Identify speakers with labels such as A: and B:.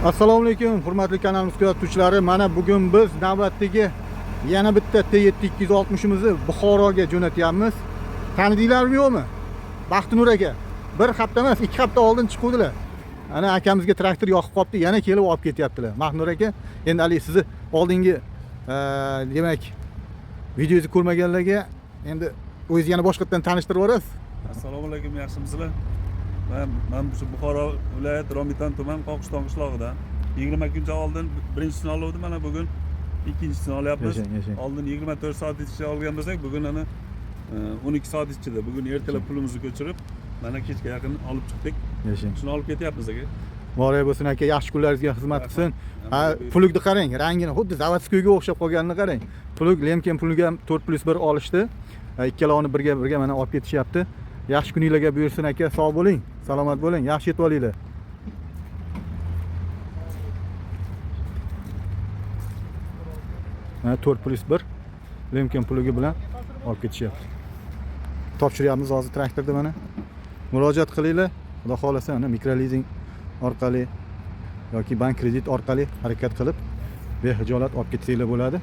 A: Assalomu alaykum, hurmatli kanalimiz kuzatuvchilari. Mana bugun biz navbatdagi yana bitta T7 imizni Buxoroga jo'natyapmiz. Tanidinglarmi yo'qmi? Baxtinur aka. Bir hafta emas, 2 hafta oldin chiquvdilar. Ana akamizga traktor yoqib qopti, yana kelib olib ketyaptilar. Baxtinur aka, endi ali sizni oldingi demak videozni ko'rmaganlarga endi o'zingizni yana boshqatdan tanishtirib yuborasiz.
B: Assalomu alaykum, yaxshimisizlar? Men shu Buxoro viloyati Romitan tuman Qo'qiston qishlog'idan 20 kun oldin birinchisini oldim, mana bugun ikkinchisini olyapmiz. Oldin 24 soat ichida olgan bo'lsak, bugun ana 12 soat ichida. Bugun ertalab pulimizni ko'chirib, mana kechga yaqin olib chiqdik. Shuni olib ketyapmiz aka.
A: Voray bo'lsin aka, yaxshi kunlaringizga xizmat qilsin. Ha, pulukni qarang, rangini xuddi zavodskoyga o'xshab qolganini qarang. Puluk Lemken puliga 4+1 olishdi. Ikkalovini birga mana olib ketishyapti. Yaxshi kuninglarga buyursin aka, sog' bo'ling, salomat bo'ling, yaxshi yetib olinglar. Mana 4+1 Lemken pulugi bilan olib ketishyapti. Topshiryapmiz hozir traktorda mana. Murojaat qilinglar. Xudo xolasa mana mikrolizing orqali yoki bank kredit orqali harakat qilib behijolat olib ketsanglar bo'ladi.